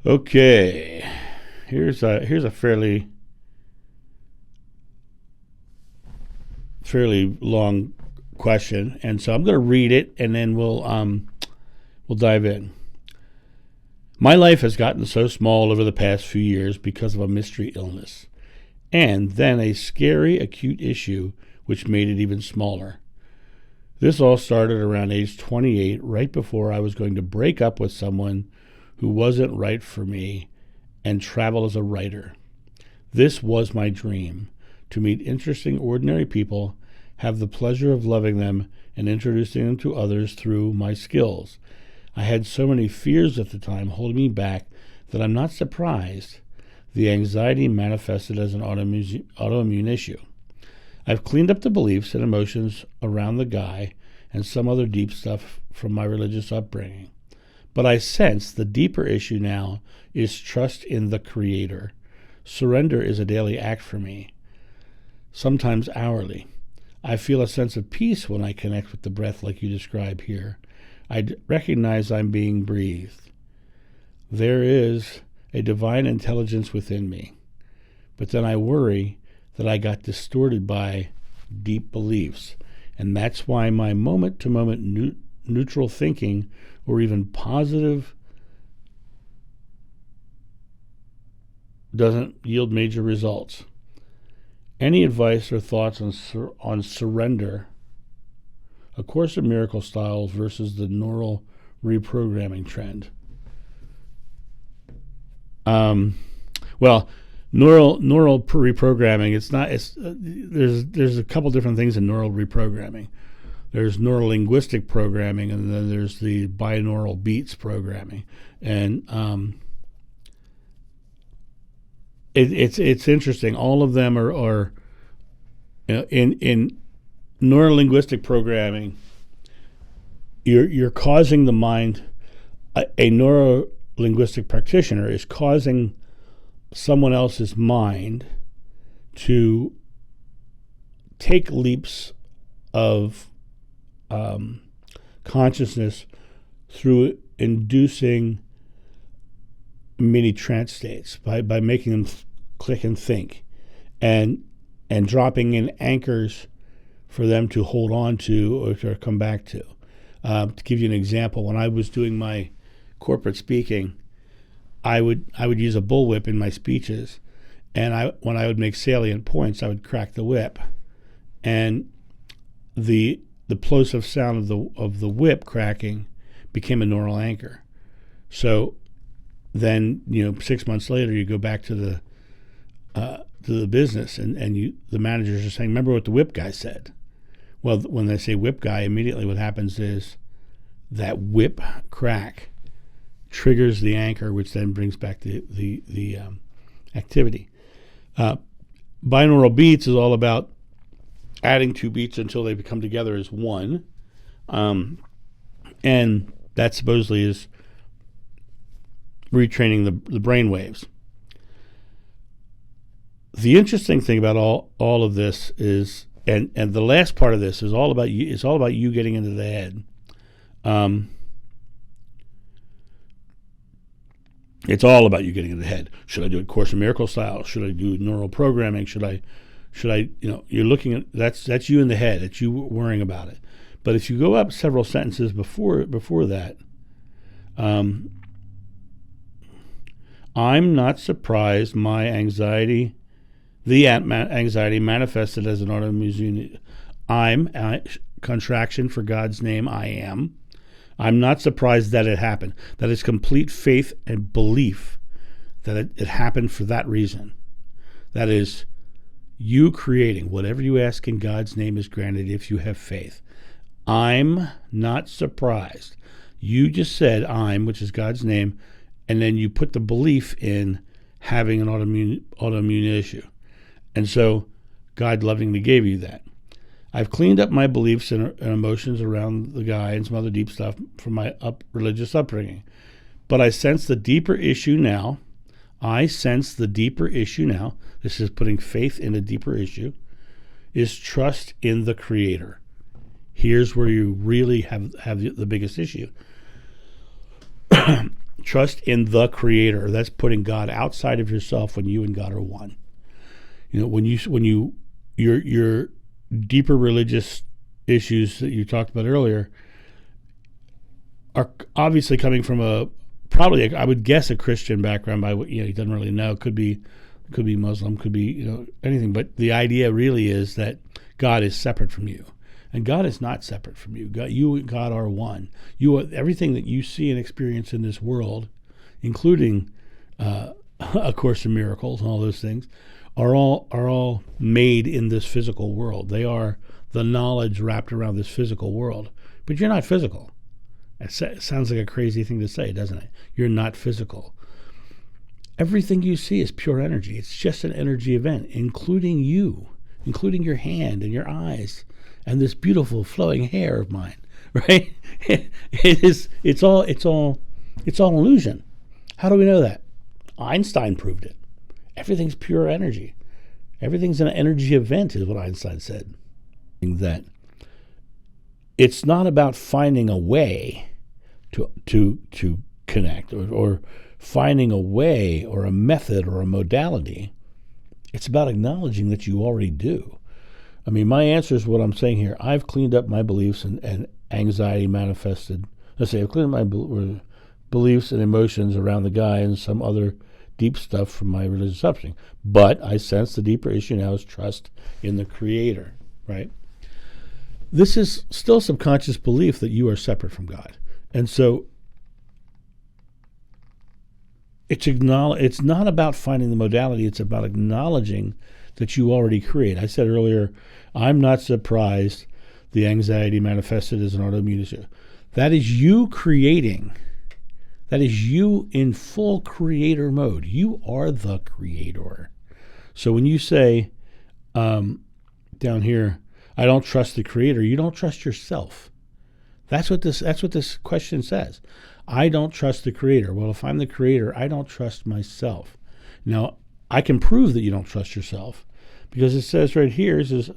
Okay, here's a fairly long question, and so I'm going to read it, and then we'll dive in. My life has gotten so small over the past few years because of a mystery illness, and then a scary acute issue which made it even smaller. This all started around age 28, right before I was going to break up with someone who wasn't right for me and travel as a writer. This was my dream, to meet interesting, ordinary people, have the pleasure of loving them and introducing them to others through my skills. I had so many fears at the time holding me back that I'm not surprised the anxiety manifested as an autoimmune issue. I've cleaned up the beliefs and emotions around the guy and some other deep stuff from my religious upbringing. But I sense the deeper issue now is trust in the Creator. Surrender is a daily act for me, sometimes hourly. I feel a sense of peace when I connect with the breath like you describe here. I recognize I'm being breathed. There is a divine intelligence within me. But then I worry that I got distorted by deep beliefs. And that's why my moment-to-moment neutral thinking or even positive doesn't yield major results. Any advice or thoughts on surrender, A Course in Miracle styles versus the neural reprogramming trend? Well, neural reprogramming. There's a couple different things in neural reprogramming. There's neuro-linguistic programming, and then there's the binaural beats programming. And it's interesting. All of them are in neuro-linguistic programming. You're causing the mind. A neuro-linguistic practitioner is causing someone else's mind to take leaps of consciousness through inducing mini trance states by making them click and think, and dropping in anchors for them to hold on to or to come back to. To give you an example, when I was doing my corporate speaking, I would use a bullwhip in my speeches, and when I would make salient points, I would crack the whip, and the plosive sound of the whip cracking became a neural anchor. So then, 6 months later, you go back to the business, and the managers are saying, "Remember what the whip guy said?" Well, when they say whip guy, immediately what happens is that whip crack triggers the anchor, which then brings back the activity. Binaural beats is all about adding two beats until they become together as one, and that supposedly is retraining the brain waves. The interesting thing about all of this is, and the last part of this is all about you. It's all about you getting into the head. It's all about you getting in the head. Should I do a Course in Miracle style? Should I do neural programming? Should I? You're looking at that's you in the head. It's you worrying about it. But if you go up several sentences before that, I'm not surprised my anxiety, anxiety manifested as an autoimmune. I'm contraction for God's name. I am. I'm not surprised that it happened. That is complete faith and belief that it happened for that reason. That is you creating whatever you ask in God's name is granted if you have faith. I'm not surprised. You just said I'm, which is God's name, and then you put the belief in having an autoimmune issue. And so God lovingly gave you that. I've cleaned up my beliefs and emotions around the guy and some other deep stuff from my religious upbringing. But I sense the deeper issue now. This is putting faith in a deeper issue, is trust in the Creator. Here's where you really have the biggest issue. Trust in the Creator. That's putting God outside of yourself when you and God are one. When your deeper religious issues that you talked about earlier are obviously coming from I would guess a Christian background. By what he doesn't really know. Could be Muslim, could be anything. But the idea really is that God is separate from you, and God is not separate from you. You and God are one. You are everything that you see and experience in this world, including A Course in Miracles and all those things, are all made in this physical world. They are the knowledge wrapped around this physical world. But you're not physical. It sounds like a crazy thing to say, doesn't it? You're not physical. Everything you see is pure energy. It's just an energy event, including you, including your hand and your eyes and this beautiful flowing hair of mine, right? It's all illusion. How do we know that? Einstein proved it. Everything's pure energy. Everything's an energy event, is what Einstein said. That it's not about finding a way to connect or finding a way or a method or a modality. It's about acknowledging that you already do. I mean, my answer is what I'm saying here. I've cleaned up my beliefs and anxiety manifested. I've cleaned up my beliefs and emotions around the guy and some other deep stuff from my religious upbringing. But I sense the deeper issue now is trust in the Creator, right? This is still subconscious belief that you are separate from God. And so it's not about finding the modality, it's about acknowledging that you already create. I said earlier, I'm not surprised the anxiety manifested as an autoimmune issue. That is you creating. That is you in full creator mode. You are the creator. So when you say down here, I don't trust the Creator, you don't trust yourself. That's what this question says. I don't trust the Creator. Well, if I'm the Creator, I don't trust myself. Now, I can prove that you don't trust yourself because it says right here, it says,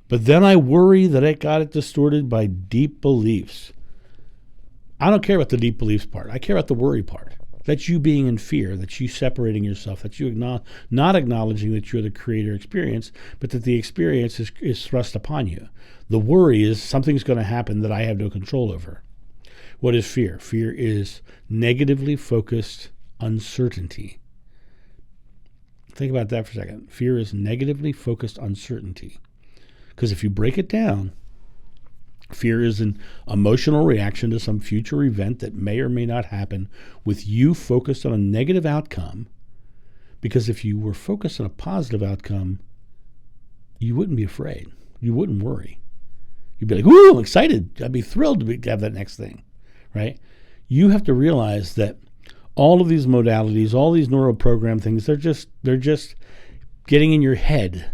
but then I worry that I got it distorted by deep beliefs. I don't care about the deep beliefs part. I care about the worry part. That's you being in fear, that's you separating yourself, that's you not acknowledging that you're the Creator experience, but that the experience is thrust upon you. The worry is something's going to happen that I have no control over. What is fear? Fear is negatively focused uncertainty. Think about that for a second. Fear is negatively focused uncertainty. Because if you break it down, fear is an emotional reaction to some future event that may or may not happen with you focused on a negative outcome. Because if you were focused on a positive outcome, you wouldn't be afraid. You wouldn't worry. You'd be like, ooh, I'm excited. I'd be thrilled to have that next thing, right? You have to realize that all of these modalities, all these neural program things, they're just getting in your head.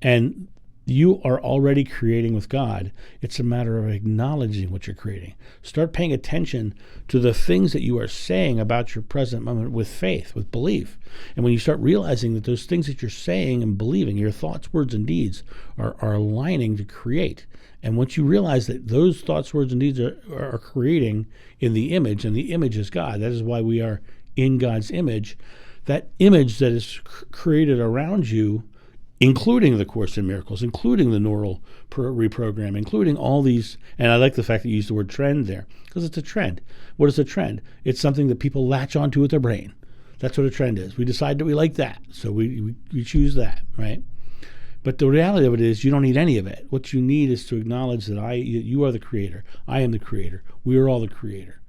And you are already creating with God. It's a matter of acknowledging what you're creating. Start paying attention to the things that you are saying about your present moment with faith, with belief. And when you start realizing that those things that you're saying and believing, your thoughts, words, and deeds are aligning to create. And once you realize that those thoughts, words, and deeds are creating in the image, and the image is God, that is why we are in God's image, that image that is created around you, including the Course in Miracles, including the neural reprogram, including all these, and I like the fact that you used the word trend there, because it's a trend. What is a trend? It's something that people latch onto with their brain. That's what a trend is. We decide that we like that, so we choose that, right? But the reality of it is you don't need any of it. What you need is to acknowledge that you are the Creator. I am the Creator. We are all the Creator.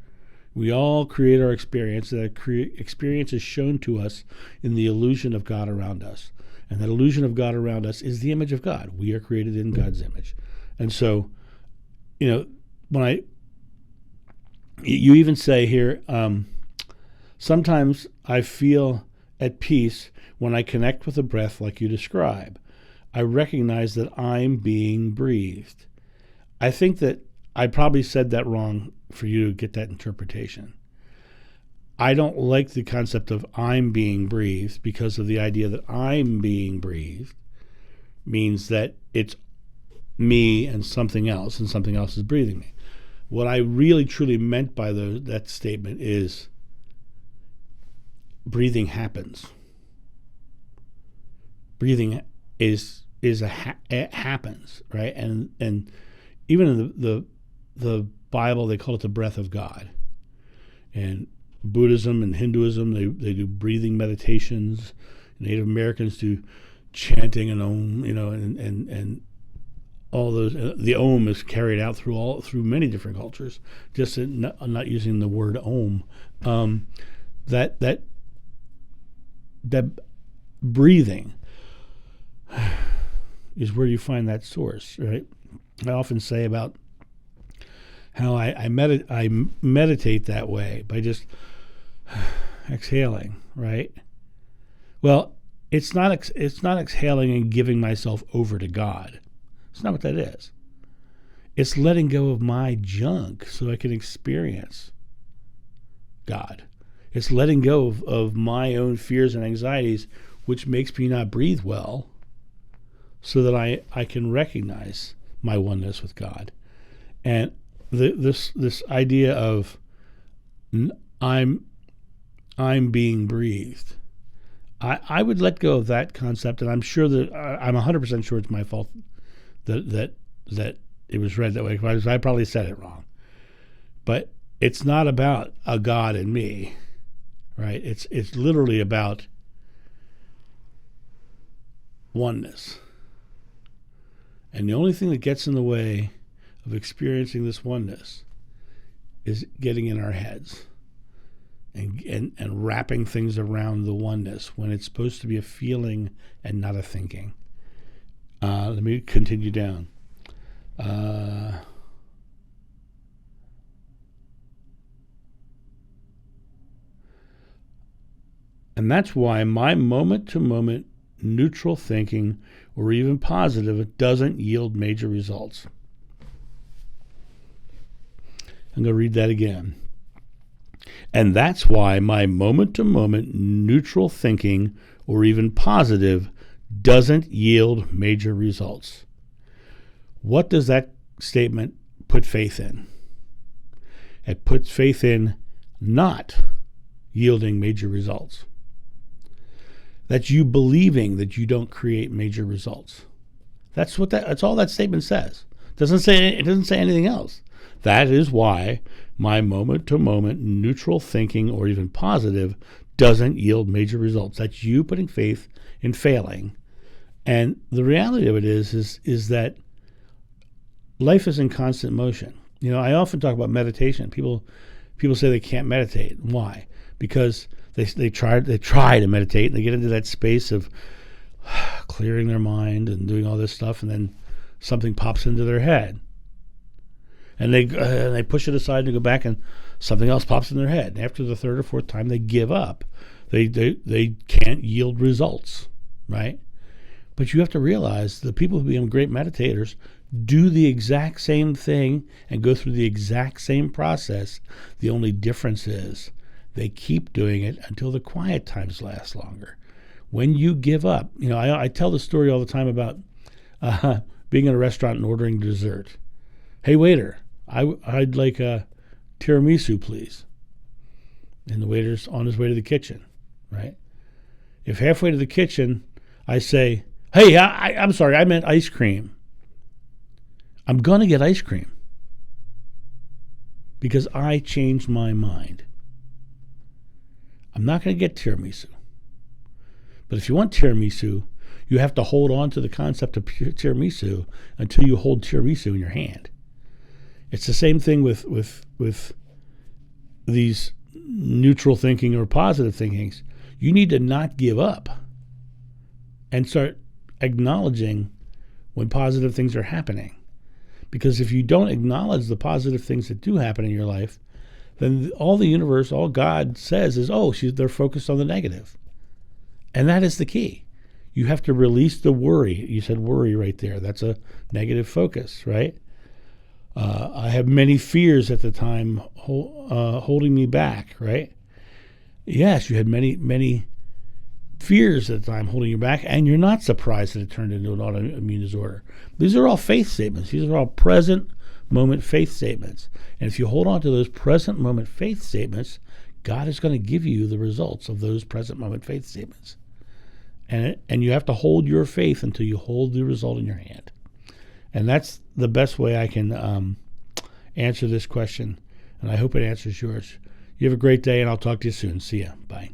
We all create our experience. That experience is shown to us in the illusion of God around us. And that illusion of God around us is the image of God. We are created in God's image. And so, when you even say here, sometimes I feel at peace when I connect with the breath like you describe. I recognize that I'm being breathed. I think that I probably said that wrong for you to get that interpretation. I don't like the concept of I'm being breathed because of the idea that I'm being breathed means that it's me and something else is breathing me. what I really truly meant by that statement is breathing happens. Breathing it happens, right? And even in the Bible, they call it the breath of God. And Buddhism and Hinduism, they do breathing meditations. Native Americans do chanting and Om, and all those. The Om is carried out through many different cultures. Just I'm not using the word Om. That breathing is where you find that source, right? I often say about how I meditate that way by just exhaling, right? Well, it's not exhaling and giving myself over to God. It's not what that is. It's letting go of my junk so I can experience God. It's letting go of my own fears and anxieties, which makes me not breathe well, so that I can recognize my oneness with God. And this idea of I'm being breathed, I would let go of that concept, and I'm sure that I'm 100% sure it's my fault that it was read that way, because I probably said it wrong. But it's not about a God in me, right? It's literally about oneness. And the only thing that gets in the way of experiencing this oneness is getting in our heads and wrapping things around the oneness when it's supposed to be a feeling and not a thinking. Let me continue down. And that's why my moment-to-moment neutral thinking, or even positive, doesn't yield major results. I'm going to read that again. And that's why my moment-to-moment neutral thinking, or even positive, doesn't yield major results. What does that statement put faith in? It puts faith in not yielding major results. That's you believing that you don't create major results. That's all that statement says. It doesn't say anything else. That is why my moment-to-moment neutral thinking, or even positive, doesn't yield major results. That's you putting faith in failing. And the reality of it is that life is in constant motion. I often talk about meditation. People say they can't meditate. Why? Because they try to meditate, and they get into that space of clearing their mind and doing all this stuff, and then something pops into their head, and they push it aside to go back, and something else pops in their head. And after the third or fourth time, they give up. They can't yield results, right? But you have to realize the people who become great meditators do the exact same thing and go through the exact same process. The only difference is they keep doing it until the quiet times last longer. When you give up, I tell the story all the time about being in a restaurant and ordering dessert. Hey, waiter, I'd like a tiramisu, please. And the waiter's on his way to the kitchen, right? If halfway to the kitchen, I say, hey, I'm sorry, I meant ice cream. I'm going to get ice cream because I changed my mind. I'm not going to get tiramisu. But if you want tiramisu, you have to hold on to the concept of tiramisu until you hold tiramisu in your hand. It's the same thing with these neutral thinking or positive thinkings. You need to not give up and start acknowledging when positive things are happening. Because if you don't acknowledge the positive things that do happen in your life, then all the universe, all God says is, they're focused on the negative. And that is the key. You have to release the worry. You said worry right there. That's a negative focus, right? I have many fears at the time holding me back, right? Yes, you had many fears at the time holding you back, and you're not surprised that it turned into an autoimmune disorder. These are all faith statements. These are all present moment faith statements. And if you hold on to those present moment faith statements, God is going to give you the results of those present moment faith statements. And you have to hold your faith until you hold the result in your hand. And that's the best way I can answer this question. And I hope it answers yours. You have a great day, and I'll talk to you soon. See ya. Bye.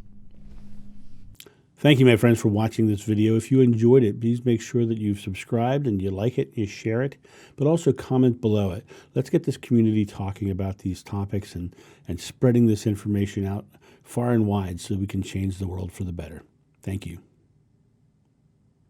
Thank you, my friends, for watching this video. If you enjoyed it, please make sure that you've subscribed and you like it, you share it, but also comment below it. Let's get this community talking about these topics and spreading this information out far and wide so we can change the world for the better. Thank you.